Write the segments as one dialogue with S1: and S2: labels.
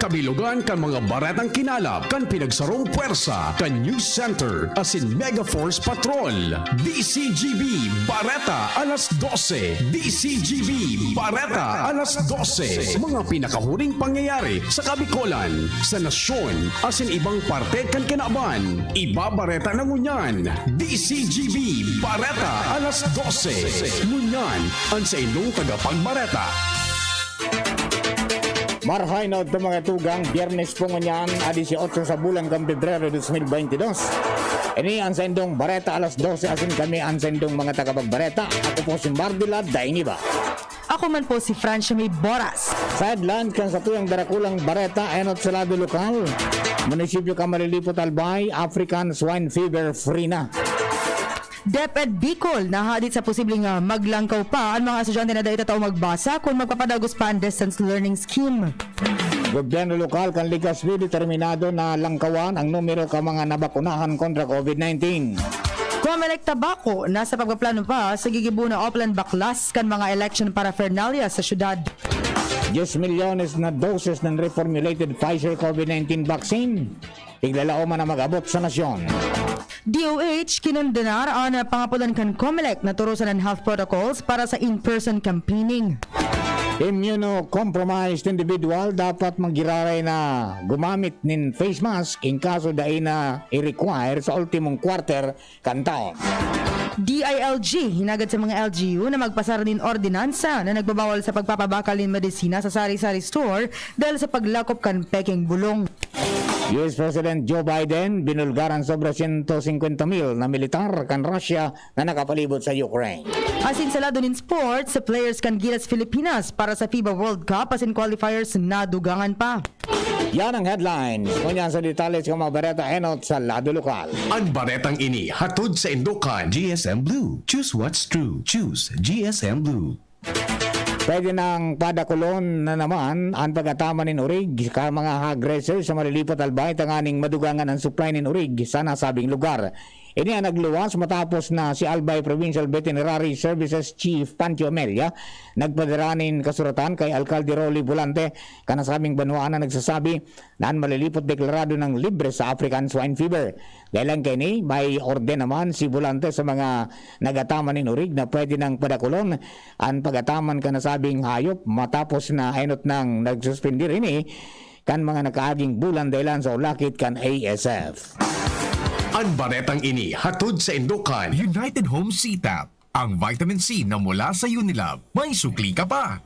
S1: Kabilugan kan mga baretang kinalap kan pinagsarong puwersa kan News Center asin Mega Force Patrol. DCGB Bareta alas 12. DCGB Bareta alas 12. Mga pinakahuring pangyayari sa Kabikolan, sa nasyon, asin ibang parte kan kinaban. Ibabareta ng Ngunyan. DCGB Bareta alas 12. Ngunyan ang sa inyong tagapagbareta.
S2: Marhay na ito mga tugang, Biyernes po ngunyan, 18 sa bulan kang Pebrero 2022. Ini ang sendong Bareta alas 12 asin kami ang sendong mga tagapagbareta. Ako po si Mardila Dainiba.
S3: Ako man po si Francia May Boras.
S2: Sideline kan sa tuyang darakulang Bareta enot sa lado lokal. Munisipyo Kamalilipot Albay, African Swine Fever free na.
S3: DepEd Bicol, nahadit sa posibleng maglangkaw pa ang mga estudyante na dahil tao magbasa kung magpapadagos pa ang distance learning scheme.
S2: Gobyerno lokal kan Legazpi determinado na langkawan ang numero ka mga nabakunahan kontra COVID-19.
S3: Comelec Tabaco, nasa pagpaplano pa sa gigibo na Oplan Baklas kan mga election paraphernalia sa syudad.
S2: 10 milyones na doses ng reformulated Pfizer COVID-19 vaccine. Tiglalao man na mag-abot sa nasyon.
S3: DOH kinundenar ang pangapulan kan Comelec na turusan ng health protocols para sa in-person campaigning.
S2: Immunocompromised individual dapat magiraray na gumamit nin face mask in kaso dahil na i-require sa ultimong quarter kan taon.
S3: DILG, hinagad sa mga LGU na magpasara din ordinansa na nagbabawal sa pagpapabakal ng medisina sa sari-sari store dahil sa paglakop kan peking bulong.
S2: US President Joe Biden binulgaran sobra 150,000 na militar kan Russia na nakapalibot sa Ukraine.
S3: Asin sa lado nin sports, sa players kan Gilas Pilipinas para sa FIBA World Cup asin qualifiers na dugangan pa.
S2: Yan ang headlines. Kunyan sa detalye sa mga bareta enot sa lado lokal.
S1: Ang baretang ini hatod sa Indokan.
S4: GSM Blue. Choose what's true. Choose GSM Blue.
S2: Pwede ng padakulon na naman ang pagkatama nin urig ka mga aggressor sa malilipat albay tanganing madugangan ang supply nin urig sa nasabing lugar. Ini ang nagluwas matapos na si Albay Provincial Veterinary Services Chief Pancho Amelia nagpadaranin kasuratan kay Alcalde Rolly Bulante kanasabing banwaan na nagsasabi na ang malilipot deklarado ng libre sa African Swine Fever. Dahil kay ni may orden naman si Bulante sa mga nagataman nin urig na pwede ng padakulon ang pagataman kanasabing hayop matapos na enot nang nagsuspendir ini kan mga nakaaging bulan dahilan sa ulakit kan ASF.
S1: Ang baretang ini hatod sa Indokan.
S4: United Home CTAP. Ang vitamin C na mula sa Unilab. May sukli ka pa.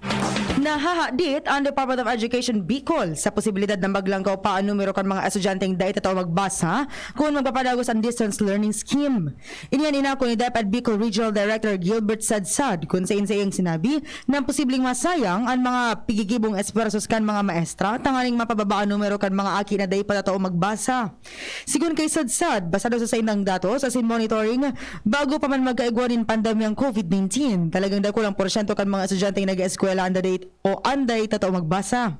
S3: Nahahadit ang Department of Education Bicol sa posibilidad na maglangkaw pa ang numero kan mga estudyanteng dahil tataw magbasa kung magpapadagos ang distance learning scheme. Iniyan inako ni DepEd Bicol Regional Director Gilbert Sadsad kung sa insayang sinabi na posibleng masayang ang mga pigigibong espersos kan mga maestra tanganing mapababa ang numero kan mga aki na dahil patataw magbasa. Sigun kay Sadsad, basado sa inang datos asin monitoring bago pa man magkaigwanin pandemya ang COVID-19, talagang dakulang porsyento kan mga estudyante nag-eskwela anday tataw magbasa.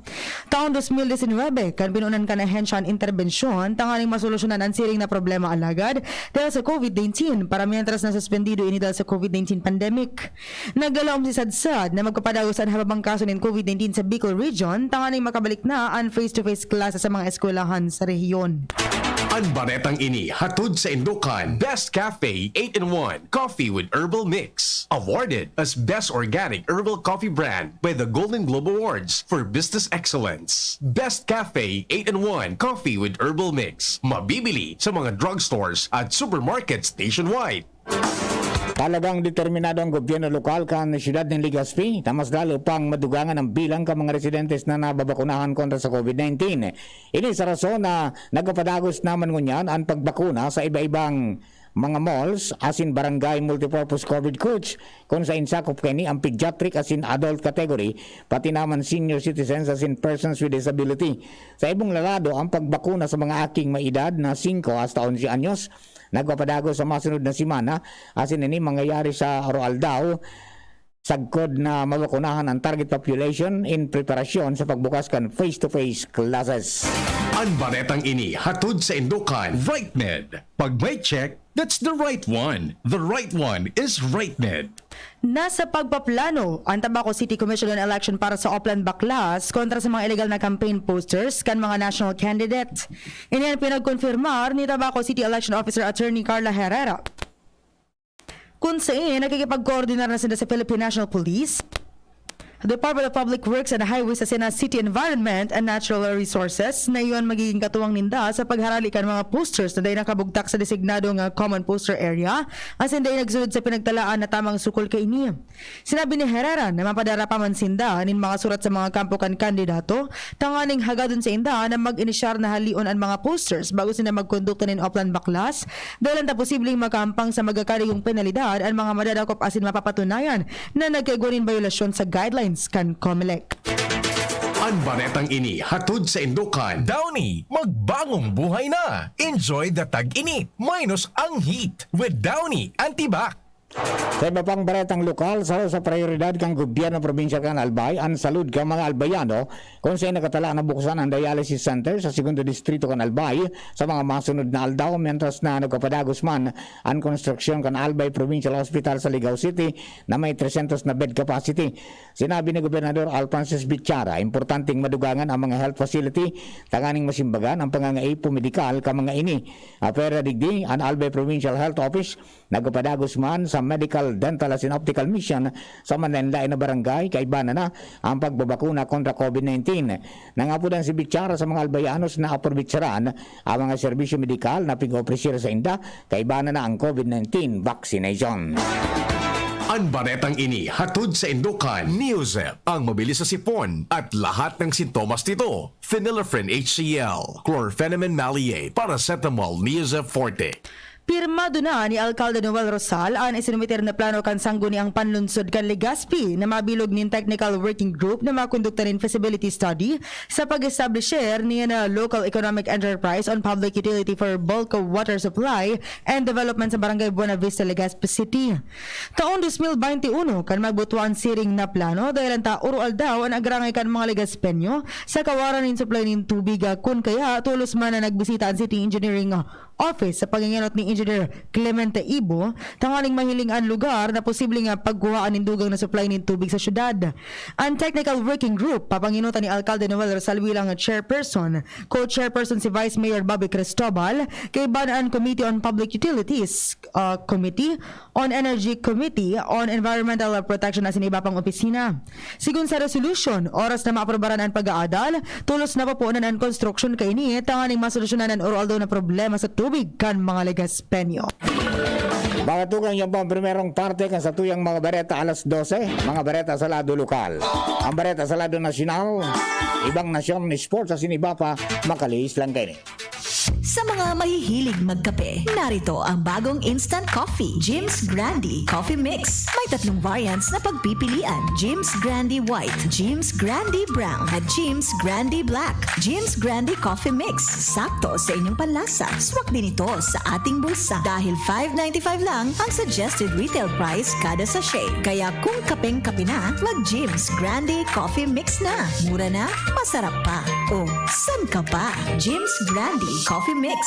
S3: Taon 2019, kan pinunan kan ahensya ang intervensyon, tangaling masolusyonan ang siring na problema alagad dahil sa COVID-19 para mientras na suspendido ini dahil sa COVID-19 pandemic. Naggalawom si Sadsad na magpapadagos ang habang kaso ng COVID-19 sa Bicol Region, tangaling makabalik na ang face-to-face classes sa mga eskwelahan sa rehiyon.
S1: Ang baretang ini hatod sa Indokan. Best Cafe 8-in-1 Coffee with Herbal Mix. Awarded as Best Organic Herbal Coffee Brand by the Golden Globe Awards for Business Excellence. Best Cafe 8-in-1 Coffee with Herbal Mix. Mabibili sa mga drugstores at supermarkets nationwide.
S2: Talagang determinado ang gobyerno lokal kan siyudad ng Legazpi na mas lalo pang madugangan ang bilang ka mga residentes na nababakunahan kontra sa COVID-19. Ini sa rason na nagpapadagos naman ngunyan ang pagbakuna sa iba-ibang mga malls asin barangay multipurpose COVID coach kung sa insakop kini ang pediatric asin adult category pati naman senior citizens asin persons with disability. Sa ibong lalado ang pagbakuna sa mga aking may edad na 5 hasta 11 anyos nagpapadago sa masunod na simana asin ini mangyayari sa Roaldao sagkod na mabakunahan ang target population in preparasyon sa pagbukas kan face-to-face classes.
S1: Ang baretang ini hatod sa Indukan, RightNet. Pag may check, that's the right one. The right one is RightNet.
S3: Nasa pagpaplano ang Tabaco City Commission on Election para sa Oplan Baklas kontra sa mga illegal na campaign posters kan mga national candidate. Iniyan pinagkonfirmar ni Tabaco City Election Officer Attorney Carla Herrera. Kung saan nakikipag-coordinar na sila sa Philippine National Police, Department of Public Works and Highways sa City Environment and Natural Resources na iyon magiging katuwang ninda sa pagharali kan mga posters na dahil nakabugtak sa designadong common poster area as hindi nagsunod sa pinagtalaan na tamang sukol kay ini. Sinabi ni Herrera na mapadara pa man sinda nin mga surat sa mga kampo kan kandidato tanganing hagadon sa inda na mag-inisyar na halion ang mga posters bago sila magkondukta nin Oplan Baklas dahil ang posibleng makampang sa magkakariyong penalidad ang mga madadakop asin mapapatunayan na nagkaigunin violasyon sa guidelines kan COMELEC.
S1: Ang baretang ini hatod sa Indukan.
S4: Downy, magbagong buhay na. Enjoy the tag-init minus ang heat with Downy Antibac.
S2: Sa iba pang baretang lokal, sa prioridad kang gobyerno probinsya kan Albay, ang salud ka mga Albayano kung saan nakatala na buksan ang dialysis center sa segundo distrito kan Albay sa mga masunod na aldaw mientras na nagpapadagos man ang konstruksyon kan Albay Provincial Hospital sa Ligao City na may 300 na bed capacity. Sinabi ni Gobernador Al Francis Bichara, importanteng madugangan ang mga health facility tanganing masimbagan ang pangangaipo medikal ka mga ini. Apera digdi, ang Albay Provincial Health Office nagpapadagos man sa medical, dental as in optical mission sa manlain na barangay kaibana na ang pagbabakuna kontra COVID-19. Nangapudan si Bichara sa mga Albayanos na aprobicharan ang mga serbisyo medikal na pig-opresir sa inda kaibana na ang COVID-19 vaccination.
S1: Ang baretang ini hatod sa Indukan.
S4: Neozep, ang mabilis sa sipon at lahat ng sintomas nito. Phenylephrine HCl, Chlorpheniramine Maleate, Paracetamol, Neozep Forte.
S3: Pirmado na ni Alcalde Noel Rosal ang isinumiter na plano kan sangguni ang panlunsod kan Legazpi na mabilog nin technical working group na makondukta nin feasibility study sa pag-establisher niya na local economic enterprise on public utility for bulk water supply and development sa Barangay Buena Vista, Legazpi City. Taon 2021 kan magbutuan siring na plano dahil ang urual daw ang agrangay kan mga Legazpenyo sa kawaran nin supply nin tubig kun kaya tulos man na nagbisita ang City Engineering Office sa paginganot ni Engineer Clemente Ibo, tangaling mahiling ang lugar na posibleng pagkuhaan ng dugang na supply ng tubig sa syudad. Ang Technical Working Group, papanginutan ni Alcalde Noel Rosal bilang chairperson, co-chairperson si Vice Mayor Bobby Cristobal, kay Banaan Committee on Public Utilities, Committee on Energy Committee on Environmental Protection na siniba pang opisina. Sigun sa resolution, oras na maaprobaran ang pag-aadal, tulos na papunan ang construction kay ni, tangaling masolusyonan ang oral daw na problema sa tubig kan mga Legazpenyo.
S2: Bagatugang yung pang primerong parte kan sa tuyang mga bareta alas 12, mga bareta sa lado lokal. Ang bareta sa lado nasyonal, ibang nasyon ni sports sa siniba pa, makalis lang kayo.
S5: Sa mga mahihilig magkape, narito ang bagong instant coffee, Jim's Grandi Coffee Mix. May 3 variants na pagpipilian, Jim's Grandi White, Jim's Grandi Brown, at Jim's Grandi Black. Jim's Grandi Coffee Mix, sakto sa inyong panlasa. Swak din ito sa ating bulsa dahil $5.95 lang ang suggested retail price kada sachet. Kaya kung kapeng-kape na, mag-Jim's Grandi Coffee Mix na. Mura na, masarap pa. O, san ka pa? Jim's Grandi Coffee Mix.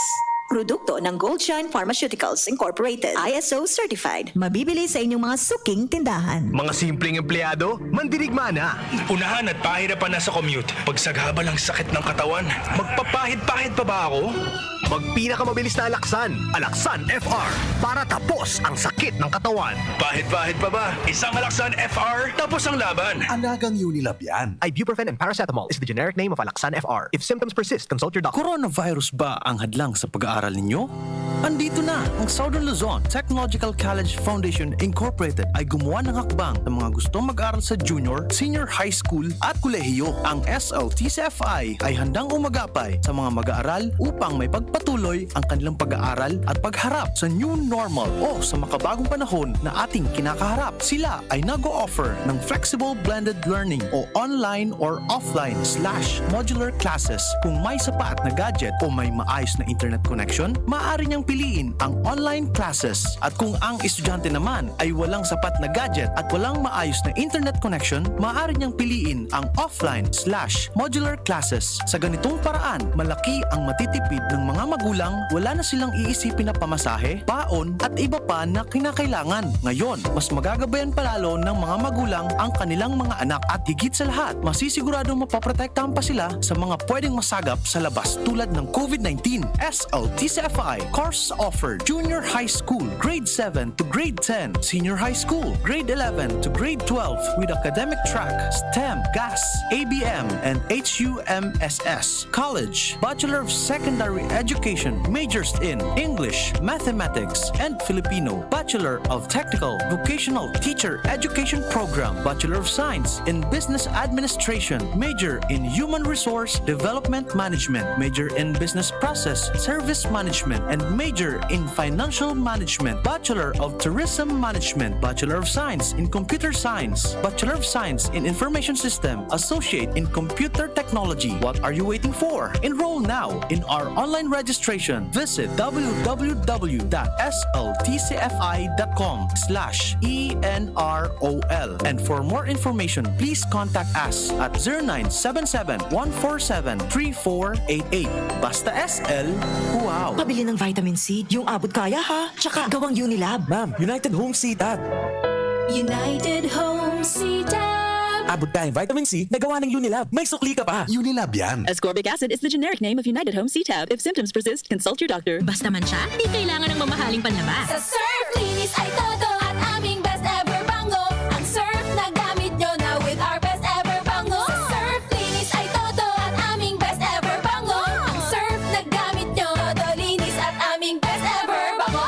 S5: Produkto ng Goldshine Pharmaceuticals Incorporated. ISO certified. Mabibili sa inyong mga suking tindahan.
S6: Mga simpleng empleyado, mandirigma na.
S7: Unahan at pahirapan na sa commute. Pagsagabal ang sakit ng katawan, magpapahid-pahid pa ba ako?
S6: Magpinakamabilis na Alaksan, Alaksan FR, para tapos ang sakit ng katawan.
S7: Pahid-pahid pa ba? Isang Alaksan FR, tapos ang laban.
S8: Alagang Unilab yan.
S6: Ibuprofen and paracetamol is the generic name of Alaksan FR. If symptoms persist, consult your doctor.
S9: Coronavirus ba ang hadlang sa pag-aaral ninyo? Andito na ang Southern Luzon Technological College Foundation Incorporated ay gumawa ng hakbang ng mga gustong mag-aral sa junior, senior high school at kolehiyo. Ang SLTCFI ay handang umagapay sa mga mag-aaral upang may pagpatuloy ang kanilang pag-aaral at pagharap sa new normal o sa makabagong panahon na ating kinakaharap. Sila ay nag-o-offer ng flexible blended learning o online or offline/modular classes kung may sapat na gadget o may maayos na internet connection. connection, maaari niyang piliin ang online classes. At kung ang estudyante naman ay walang sapat na gadget at walang maayos na internet connection, maaari niyang piliin ang offline/modular classes. Sa ganitong paraan, malaki ang matitipid ng mga magulang, wala na silang iisipin na pamasahe, paon at iba pa na kinakailangan. Ngayon, mas magagabayan palalo ng mga magulang ang kanilang mga anak at higit sa lahat, masisiguradong mapaprotektahan pa sila sa mga pwedeng masagap sa labas tulad ng COVID-19. SLTCFI course offered Junior High School, Grade 7 to Grade 10, Senior High School, Grade 11 to Grade 12 with academic track, STEM, GAS, ABM, and HUMSS. College, Bachelor of Secondary Education, majors in English, Mathematics, and Filipino. Bachelor of Technical Vocational Teacher Education Program, Bachelor of Science in Business Administration, major in Human Resource Development Management, major in Business Process Service Management, and major in Financial Management, Bachelor of Tourism Management, Bachelor of Science in Computer Science, Bachelor of Science in Information System, Associate in Computer Technology. What are you waiting for? Enroll now in our online registration. Visit www.sltcfi.com/ENROL. And for more information, please contact us at 0977-147-3488. Basta SL, wow!
S8: Pabili ng vitamin C, yung abot kaya ha. Tsaka gawang Unilab.
S10: Ma'am, United Home CTAB.
S5: United Home CTAB.
S10: Abot tayong vitamin C na gawa ng Unilab. May sukli ka pa.
S6: Unilab yan.
S11: Ascorbic acid is the generic name of United Home CTAB. If symptoms persist, consult your doctor.
S5: Basta man siya, di kailangan ng mamahaling panlabas.
S12: Sa Surf Linis ay todo at aming best ever bango. Ang surf na gamit nyo na with our best ever bango. Sa Surf Linis ay todo at aming best ever bango. Ang surf na gamit nyo, todo linis at aming best ever bango.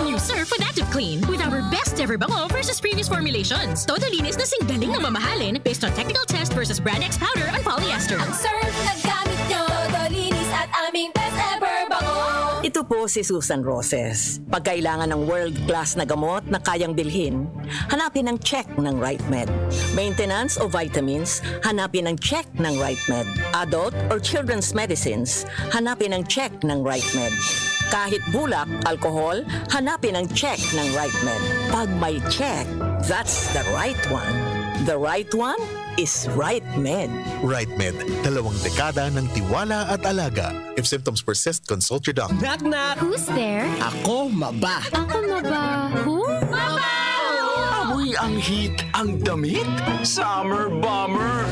S5: New Surf with Active Clean with our best ever bango versus previous formulations. Todo linis na singgaling ng mamahalin based on technical test versus Brand X powder on polyester.
S12: Ang surf na gamit nyo, todo linis at aming best ever bango.
S8: Ito po si Susan Roses. Pag kailangan ng world-class na gamot na kayang bilhin, hanapin ang check ng RightMed. Maintenance o vitamins, hanapin ang check ng RightMed. Adult or children's medicines, hanapin ang check ng RightMed. Kahit bulak, alcohol, hanapin ang check ng RightMed. Pag may check, that's the right one. The right one is RightMed.
S6: RightMed, 2 dekada ng tiwala at alaga. If symptoms persist, consult your doctor.
S10: Knock knock!
S5: Who's there?
S10: Ako, Maba.
S5: Ako maba. Who?
S10: Amoy ang heat, ang damit. Summer Bomber.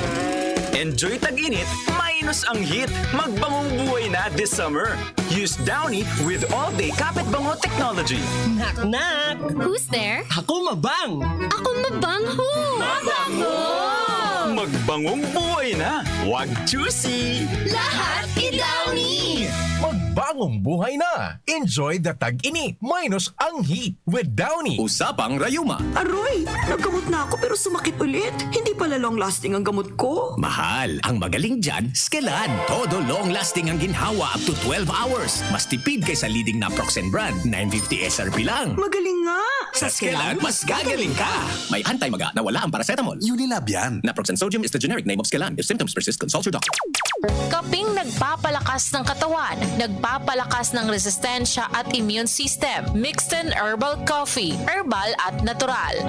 S10: Enjoy tag-init, minus ang heat. Magbangong buhay na this summer. Use Downy with all-day kapit bango technology. Knock knock!
S5: Who's there?
S10: Ako, Mabang.
S5: Ako mabang. Who?
S10: Magbangong buhay na. Wag juicy.
S12: Lahat i-Downy!
S4: Magbangong buhay na! Enjoy the tag-init minus ang heat with Downy.
S1: Usapang Rayuma.
S8: Aroy, naggamot na ako pero sumakit ulit. Hindi pala long-lasting ang gamot ko.
S1: Mahal. Ang magaling dyan, Skelan. Todo long-lasting ang ginhawa up to 12 hours. Mas tipid kaysa leading na Proxen brand. 950 SRP lang.
S8: Magaling nga.
S1: Sa Skelan, mas gagaling ka. May anti-maga na wala ang paracetamol.
S6: Unilab yan.
S1: Naproxen sodium is the generic name of Skelan. If symptoms persist, consult your doctor.
S11: Kaping nagpapalakas ng katawan, nagpapalakas ng resistensya at immune system. Mixed Herbal Coffee, herbal at natural.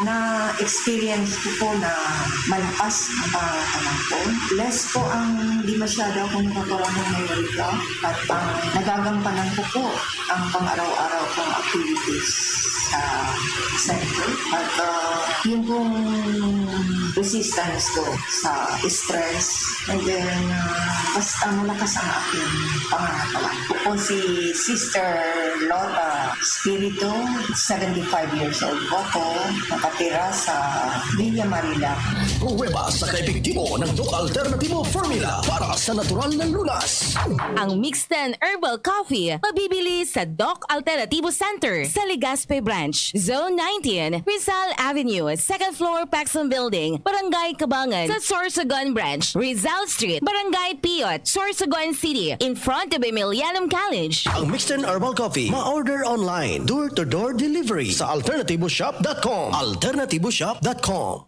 S13: Na-experience ko po na malakas ang pangangatawan ko. Less po ang di masyado akong nagkakaroon ng mayorita at nagagampanan ko po ang pang-araw-araw kong activities sa center. At yung pong resistance ko sa stress. And then, basta malakas ang aking pangangatawan. Ako po si Sister Lota Spirito, 75 years old po ako. Nakatira sa Villa Marila.
S1: Pruweba sa kaepektibo ng Doc Alternativo Formula para sa natural na lunas.
S11: Ang Mixed Herbal Coffee, mabibili sa Doc Alternativo Center sa Legazpi Branch, Zone 19, Rizal Avenue, 2nd floor, Paxson Building, Barangay Cabangan, sa Sorsogon Branch, Rizal Street, Barangay Piot, Sorsogon City, in front of Emilianum College.
S10: Ang Mixed Herbal Coffee, ma-order online, door-to-door delivery sa alternativoshop.com. alternativoshop.com.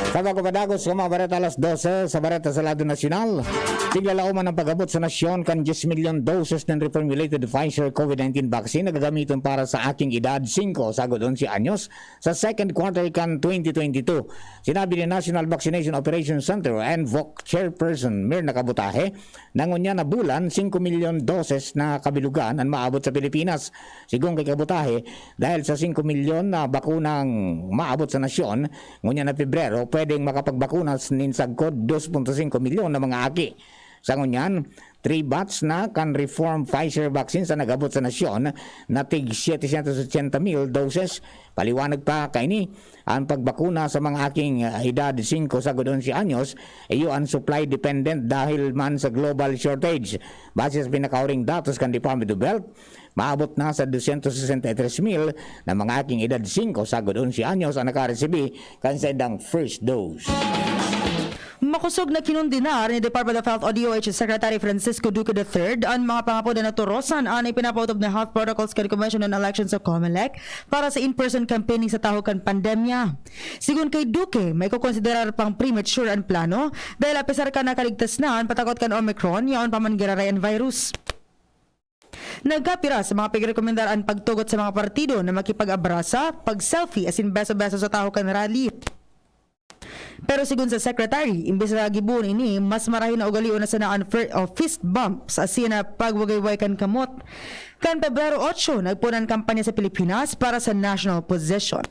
S2: Sa pagkapadagos sa mga bareta alas 12 sa bareta sa Lado Nasyonal, tiglalauman ang pag-abot sa nasyon kan 10 million doses ng reformulated Pfizer COVID-19 vaccine na gagamitin para sa aking edad 5 sagod 11 anyos sa second quarter kan 2022. Sinabi ni National Vaccination Operations Center NVOC Chairperson Mirna Kabutahe, nangunya na bulan 5 million doses na kabilugan ang maabot sa Pilipinas. Sigong kay Kabutahe, dahil sa 5 milyon na bakunang maabot sa nasyon, ngunya na Pebrero, pwedeng makapagbakunas nin sagkod 2.5 milyon na mga aki. Sa ngunyan, 3 batch na kan reform Pfizer vaccine sa nagabot sa nasyon na tig 780,000 doses. Paliwanag pa kaini, ang pagbakuna sa mga aking edad 5 sa 11 anyos iyo ang supply dependent dahil man sa global shortage. Base sa pinakauring datos kan Department of Health, maabot na sa 263,000 na mga aking edad 5 sa 11 anyos ang nakaresibi kan sa edang first dose.
S3: Makusog na kinundinar ni Department of Health o DOH Secretary Francisco Duque III ang mga pangako na naturosan ang ipinapautog na Health Protocols kan Commission on Elections sa COMELEC para sa in-person campaigning sa tahukan pandemya. Sigun kay Duque, may kukonsiderar pang premature ang plano dahil apisar ka nakaligtas na ang patakot kan Omicron yaon pa man girarayan virus. Nagkapira sa mga pagrekomendar ang pagtugot sa mga partido na makipag-abrasa, pag-selfie as in beso-beso sa tahukan rally. Pero sigun sa secretary, imbes na gibuon ini, mas marahin na ugalion na sanaan fist bumps as na pagwagayway kan kamot. Kan Pebrero 8, nagpunan kampanya sa Pilipinas para sa national position.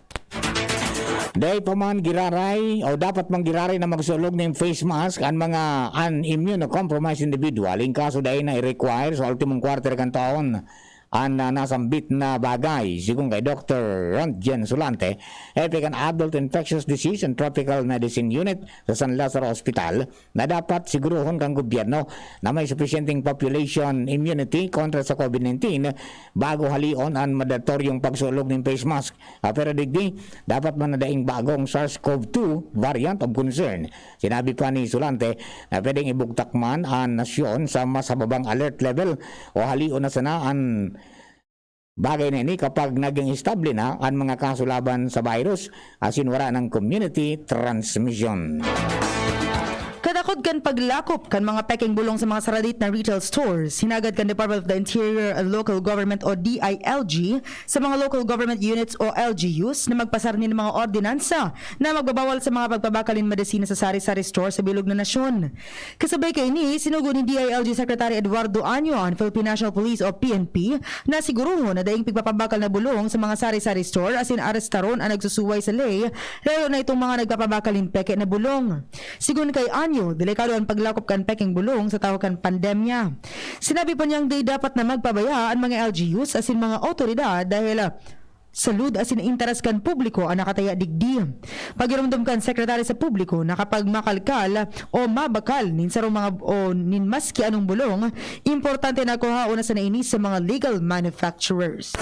S2: Dahil pa man giraray o dapat mang giraray na magsulog ng face mask ang mga immunocompromised individual in kaso dahil na i-require sa ultimong quarter kan taon ang nasambit na bagay. Sigung kay Dr. Rontgen Sulante, Epic and Adult Infectious Disease and Tropical Medicine Unit sa San Lazaro Hospital, na dapat siguruhon kang gobyerno na may sufficienting population immunity kontra sa COVID-19 bago halion ang mandatoryong pagsulog ng face mask. Pero digdi, dapat manadaing bagong SARS-CoV-2 variant of concern. Sinabi pa ni Sulante na pwedeng ibugtakman ang nasyon sa mas hababang alert level o halion na sana ang bagay na ini kapag naging estable na ang mga kaso laban sa virus asin wala ng community transmission.
S3: Kadakod kan paglakop kan mga peking bulong sa mga saradit na retail stores, hinagad kan Department of the Interior and Local Government o DILG sa mga local government units o LGUs na magpasar ng mga ordinansa na magbabawal sa mga pagpabakalin medisina sa sari-sari store sa bilog na nasyon. Kasabay kay ni, sinugo ni DILG Secretary Eduardo Año ang Philippine National Police o PNP na siguruho na daing pagpapabakal na bulong sa mga sari-sari store asin arestaron ang nagsusuway sa ley, lalo na itong mga nagpapabakalin peke na bulong. Sigun kay Año, delikado ang paglakop kan peking bulong sa tawakan pandemya. Sinabi pa niyang di dapat na magpabaya ang mga LGUs asin mga otoridad dahil salud asin interes kan publiko ang nakataya digdi. Pagiramdam kan sekretary sa publiko na kapag makalkal o mabakal nin sarong mga o nin maski anong bulong, importante na kuhaon na sa nainis sa mga legal manufacturers.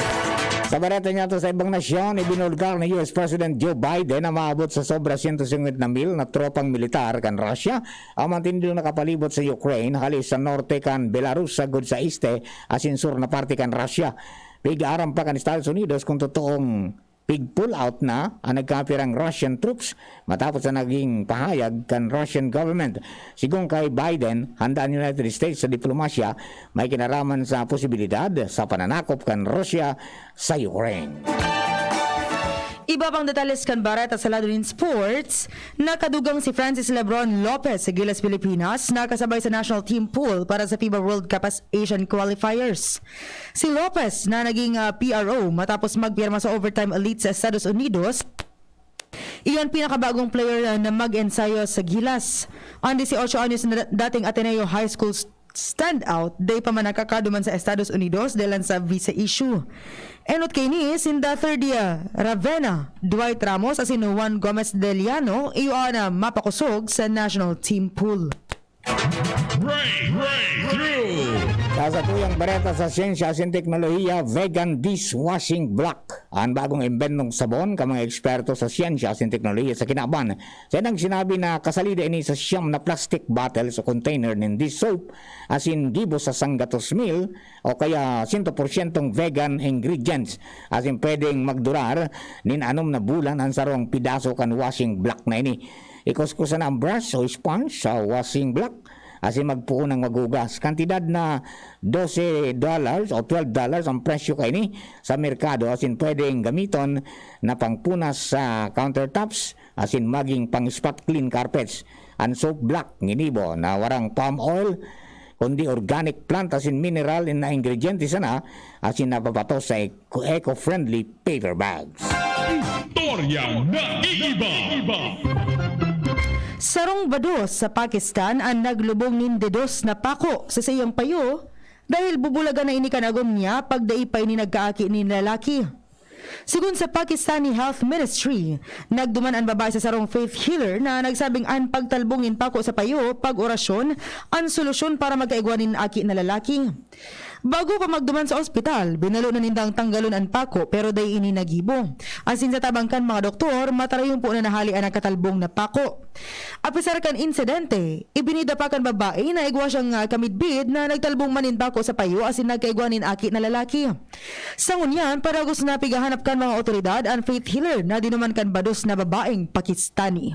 S2: Sa bareta niya to sa ibang nasyon, ibinulgar ni US President Joe Biden na maabot sa sobra 150,000 na tropang militar kan Russia ang matinding nakapalibot sa Ukraine halis sa norte kan Belarus sagod sa este asin sur na parte kan Russia. Pig-aram pa kan Estados Unidos kung totoong pig-pull out na ang nagkapirang Russian troops matapos na naging pahayag kan Russian government. Sigong kay Biden, handa ang United States sa diplomasya may kinaraman sa posibilidad sa pananakop kan Russia sa Ukraine.
S3: Iba pang detalles kan barata sa lado ng sports, nakadugang si Francis Lebron Lopez sa Gilas, Pilipinas, nakasabay sa national team pool para sa FIBA World Cup as Asian qualifiers. Si Lopez na naging PRO matapos magpirma sa overtime elite sa Estados Unidos, iyan pinakabagong player na mag-ensayo sa Gilas. Ang 18 anyos na dating Ateneo High School standout, day pa man nakakaduman sa Estados Unidos dahil sa visa issue. Enot kay ni, sinda third year, Ravenna, Dwight Ramos asin Juan Gomez de Liano, iyo na mapakusog sa national team pool.
S2: Sa tuyang bareta sa siyensya at teknolohiya, vegan dishwashing block. Ang bagong imbentong sabon ka mga eksperto sa siyensya at teknolohiya sa kinaban. Sinang sinabi na kasalida ini sa siyam na plastic bottles o container ng dish soap asin gibo sa sanggatos meal o kaya 100% vegan ingredients asin pwedeng magdurar nin anom na bulan ang sarong pidaso kan washing block na ini. Ikuskusan ang brush o sponge sa washing block asin magpuon ng magugas. Kantidad na $12 o $12 ang presyo kay ni sa merkado asin pwedeng gamiton na pangpunas sa countertops asin maging pang spot clean carpets. Ang soap block nginibo na warang palm oil kundi organic plant asin mineral na ingrediente sana asin napapato sa eco-friendly paper bags.
S1: Istorya na iiba.
S3: Sarong bados sa Pakistan ang naglubong nin dedos na pako sa sayang payo dahil bubulagan na ini kanagom niya pagdaipay ni nagkaaki ni lalaki. Sigun sa Pakistani Health Ministry, nagduman ang babae sa sarong faith healer na nagsabing ang pagtalbongin pako sa payo pag orasyon ang solusyon para magkaigwanin aki na lalaki. Bago pa magduman sa ospital, binalo na nindang tanggalon ang pako pero day ini nagibo. Asin sa tabangkan mga doktor, matarayon po na nahalian ang katalbong na pako. Apisar kan insidente, ibinida pa kan babae na igwa siyang kamidbid na nagtalbong manin pako sa payo asin nagkaigwanin aki na lalaki. Sa ngunyan, para gusto na pigahanap kan mga otoridad ang faith healer na dinuman kan bados na babaeng Pakistani.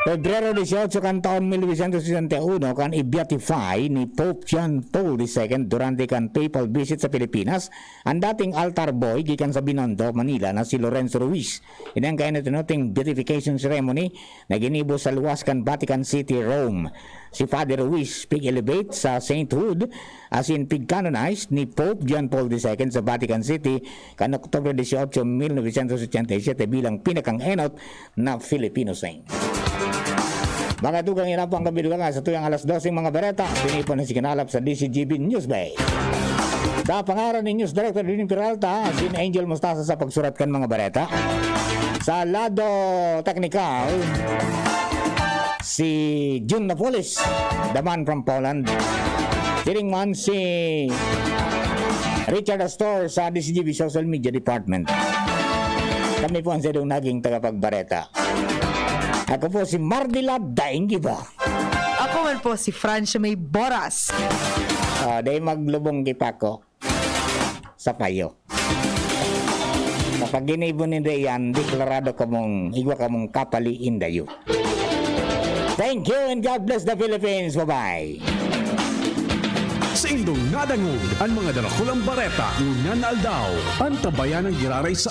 S2: Pebrero 18 kan taon 1961 kan i-beatify ni Pope John Paul II durante kan papal visit sa Pilipinas ang dating altar boy gikan sa Binondo, Manila na si Lorenzo Ruiz. Inang kaya na tinuting beatification ceremony na ginibo sa luwas kan Vatican City, Rome. Si Father Ruiz pig-elevate sa sainthood as in pig-canonized ni Pope John Paul II sa Vatican City kan October 18, 1987 bilang pinakang-enot na Filipino saint. Mga tugang inapang kabilugan sa tuyang alas 12 mga bereta, pinipon na sikinalap sa DCGB News Bay. Sa pangaran ni News Director Dini Peralta, sin Angel Mostasa sa pagsuratkan mga bereta. Sa lado technical, si June Napolis, the man from Poland. Tiringman si Richard Astor sa DCGB Social Media Department. Kami po ang sedong naging tagapagbareta. Ako po si Mardila Daingiba.
S3: Ako man po si Francia May Boras.
S2: Dahil maglubong kipako sa payo. Kapag ginibon ni Dayan, deklarado kamong, igwa kamong kapali in the youth. Thank you and God bless the Philippines. Bye-bye.
S1: Sa indong nadangog, ang mga dalakulang bareta, unan aldaw, ang tabayan ng giraray sa